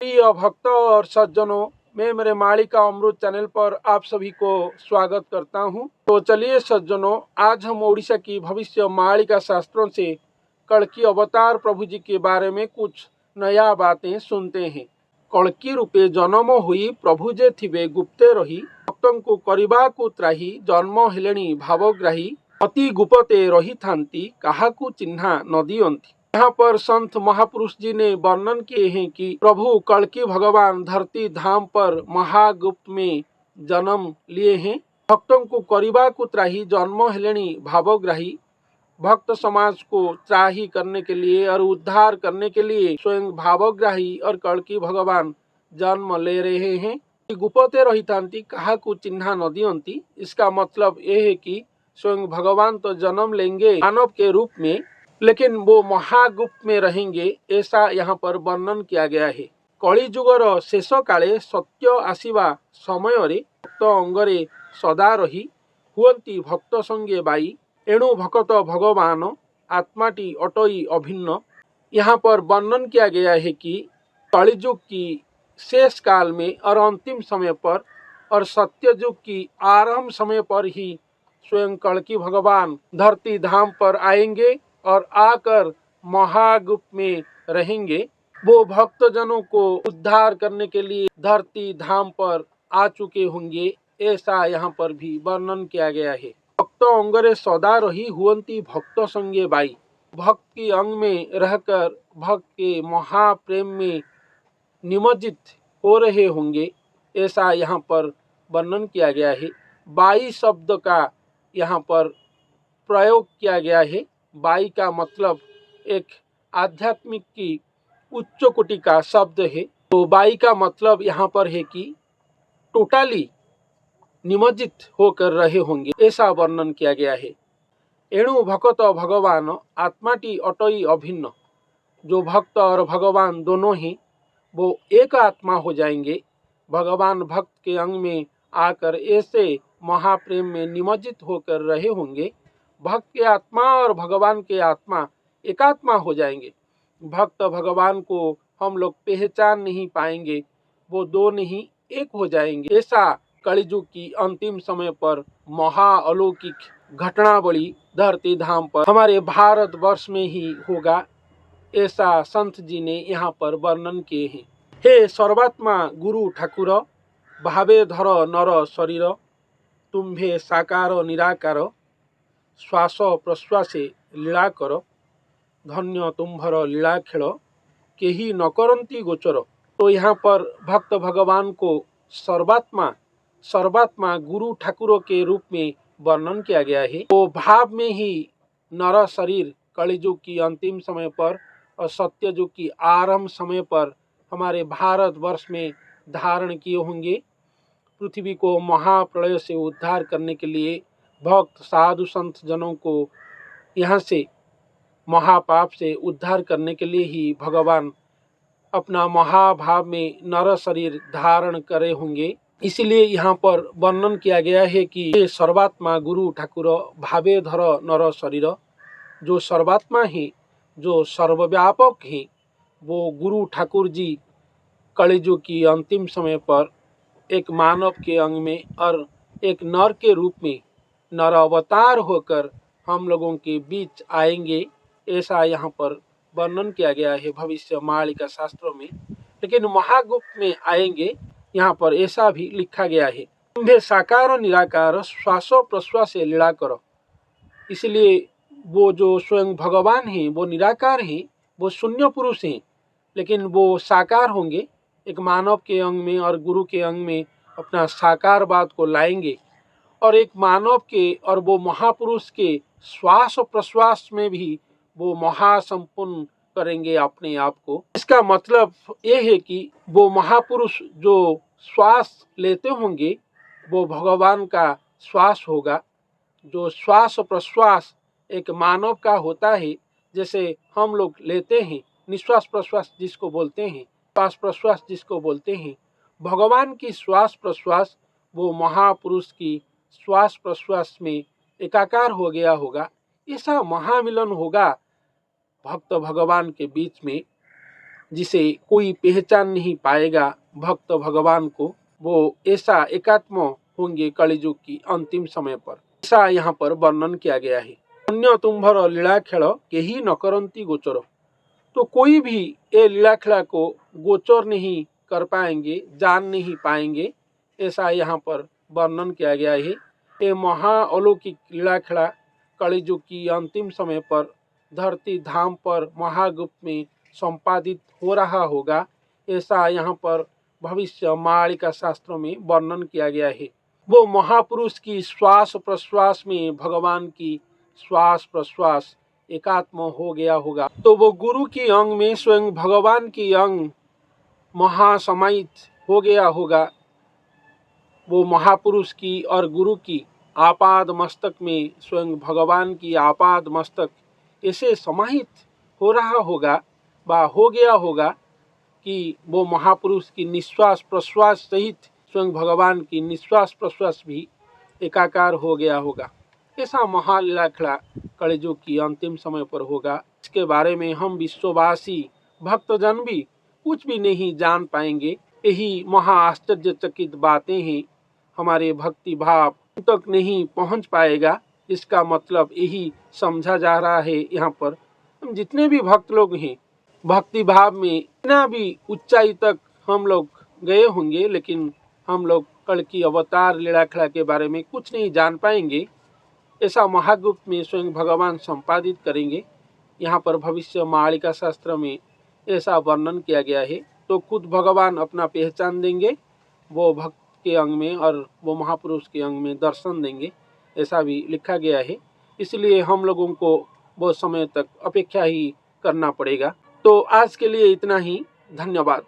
प्रिय भक्त और सज्जनों, मैं मेरे मालिका अमृत चैनल पर आप सभी को स्वागत करता हूं। तो चलिए सज्जनों, आज हम ओडिशा की भविष्य मालिका शास्त्रों से कल्कि अवतार प्रभु जी के बारे में कुछ नया बातें सुनते हैं। कल्कि रूपे जन्म हुई प्रभु जे थिबे गुप्ते रही, भक्तों को करिबा को त्राही, जन्म हेलेणी भावग्राही, अति गुप्ते रही थांती, काहाकू चिन्हा न दियंती। यहाँ पर संत महापुरुष जी ने वर्णन किए हैं कि प्रभु कल्कि भगवान धरती धाम पर महागुप्त में जन्म लिए हैं। भक्तों को करिबा को त्राही, जन्म हेलेणी भावग्राही, भक्त समाज को त्राही करने के लिए और उद्धार करने के लिए स्वयं भावग्राही और कल्कि भगवान जन्म ले रहे हैं। गुप्ते रहितांती काहाकू चिन्हा न दियंती, इसका मतलब यह है कि स्वयं भगवान तो जन्म लेंगे मानव के रूप में, लेकिन वो महागुप्त में रहेंगे, ऐसा यहाँ पर वर्णन किया गया है। कलिजुगर शेष काले सत्य आसीबा समय भक्त अंगरे सदा रही, हुअंती भक्त संगे बाई, एणु भक्त भगवान आत्माटी अटई अभिन्न। यहाँ पर वर्णन किया गया है कि कलिजुग की शेष काल में और अंतिम समय पर और सत्ययुग की आरंभ समय पर ही स्वयं कल्कि भगवान धरती धाम पर आएंगे और आकर महागुप्त में रहेंगे। वो भक्तजनों को उद्धार करने के लिए धरती धाम पर आ चुके होंगे, ऐसा यहाँ पर भी वर्णन किया गया है। भक्त अंगरे सदा रही, हुअंती भक्त संगे बाई, भक्त की अंग में रहकर भक्त के महाप्रेम में निमज्जित हो रहे होंगे, ऐसा यहाँ पर वर्णन किया गया है। बाई शब्द का यहाँ पर प्रयोग किया गया है। बाई का मतलब एक आध्यात्मिक की उच्च कोटि का शब्द है। तो बाई का मतलब यहाँ पर है कि टोटली निमज्जित होकर रहे होंगे, ऐसा वर्णन किया गया है। एणु भक्त भगवान आत्माटी अटई अभिन्न, जो भक्त और भगवान दोनों ही वो एक आत्मा हो जाएंगे। भगवान भक्त के अंग में आकर ऐसे महाप्रेम में निमज्जित होकर रहे होंगे। भक्त के आत्मा और भगवान के आत्मा एकात्मा हो जाएंगे। भक्त भगवान को हम लोग पहचान नहीं पाएंगे, वो दो नहीं एक हो जाएंगे। ऐसा कलिजुग की अंतिम समय पर महाअलौकिक घटनावली धरती धाम पर हमारे भारत वर्ष में ही होगा, ऐसा संत जी ने यहाँ पर वर्णन किए हैं। हे सर्वात्मा गुरु ठाकुर, भावे धर नर शरीर, तुम्भे साकार निराकार, श्वास प्रश्वासे लीला कर, धन्य तुम्भर लीला खेल, केही न करंती गोचर। तो यहाँ पर भक्त भगवान को सर्वात्मा गुरु ठाकुरों के रूप में वर्णन किया गया है। तो भाव में ही नर शरीर कलिजुग की अंतिम समय पर और सत्ययुग की आरंभ समय पर हमारे भारत वर्ष में धारण किए होंगे। पृथ्वी को महाप्रलय से उद्धार करने के लिए भक्त साधु संत जनों को यहाँ से महापाप से उद्धार करने के लिए ही भगवान अपना महाभाव में नर शरीर धारण करे होंगे। इसलिए यहाँ पर वर्णन किया गया है कि सर्वात्मा गुरु ठाकुर, भावे धर नर शरीर, जो सर्वात्मा है, जो सर्वव्यापक है, वो गुरु ठाकुर जी कलिजुग की अंतिम समय पर एक मानव के अंग में और एक नर के रूप में नर अवतार होकर हम लोगों के बीच आएंगे, ऐसा यहाँ पर वर्णन किया गया है भविष्य मालिका शास्त्रों में। लेकिन महागुप्त में आएंगे, यहाँ पर ऐसा भी लिखा गया है, तुम्भे साकार निराकार, श्वास प्रश्वास लीला कर। इसलिए वो जो स्वयं भगवान हैं वो निराकार हैं, वो शून्य पुरुष हैं, लेकिन वो साकार होंगे, एक मानव के अंग में और गुरु के अंग में अपना साकारवाद को लाएंगे और एक मानव के और वो महापुरुष के श्वास प्रश्वास में भी वो महासंपन्न करेंगे अपने आप को। इसका मतलब ये है कि वो महापुरुष जो श्वास लेते होंगे वो भगवान का श्वास होगा। जो श्वास प्रश्वास एक मानव का होता है, जैसे हम लोग लेते हैं निश्वास प्रश्वास जिसको बोलते हैं, श्वास प्रश्वास जिसको बोलते हैं, भगवान की श्वास प्रश्वास वो महापुरुष की श्वास प्रश्वास में एकाकार हो गया होगा। ऐसा महामिलन होगा भक्त भगवान के बीच में। जिसे कोई पहचान नहीं पाएगा भक्त भगवान को, वो ऐसा एकात्म होंगे कलियुग की अंतिम समय पर, ऐसा यहाँ पर वर्णन किया गया है। अन्य तुम्भर लीला खेल केही न करंती गोचर, तो कोई भी ये लीला खेला को गोचर नहीं कर पाएंगे, जान नहीं पाएंगे, ऐसा यहाँ पर वर्णन किया गया है। ये महाअलौकिक लीला खेला कलियुग की अंतिम समय पर धरती धाम पर महागुप्त में संपादित हो रहा होगा, ऐसा यहाँ पर भविष्य मालिका शास्त्रों में वर्णन किया गया है। वो महापुरुष की श्वास प्रश्वास में भगवान की श्वास प्रश्वास एकात्म हो गया होगा, तो वो गुरु की अंग में स्वयं भगवान की अंग महासमाहित हो गया होगा। वो महापुरुष की और गुरु की आपाद मस्तक में स्वयं भगवान की आपाद मस्तक ऐसे समाहित हो रहा होगा व हो गया होगा कि वो महापुरुष की निश्वास प्रश्वास सहित स्वयं भगवान की निश्वास प्रश्वास भी एकाकार हो गया होगा। ऐसा महालीला खेला कलियुग की अंतिम समय पर होगा। इसके बारे में हम विश्ववासी भक्तजन भी कुछ भी नहीं जान पाएंगे। यही महा आश्चर्यचकित बातें हैं, हमारे भक्ति भाव तक नहीं पहुंच पाएगा। इसका मतलब यही समझा जा रहा है। यहाँ पर हम जितने भी भक्त लोग हैं, भक्ति भाव में इतना भी ऊंचाई तक हम लोग गए होंगे, लेकिन हम लोग कल की अवतार लीला खेला के बारे में कुछ नहीं जान पाएंगे। ऐसा महागुप्त में स्वयं भगवान संपादित करेंगे। यहाँ पर भविष्य मालिका शास्त्र में ऐसा वर्णन किया गया है। तो खुद भगवान अपना पहचान देंगे, वो भक्त के अंग में और वो महापुरुष के अंग में दर्शन देंगे, ऐसा भी लिखा गया है। इसलिए हम लोगों को बहुत समय तक अपेक्षा ही करना पड़ेगा। तो आज के लिए इतना ही, धन्यवाद।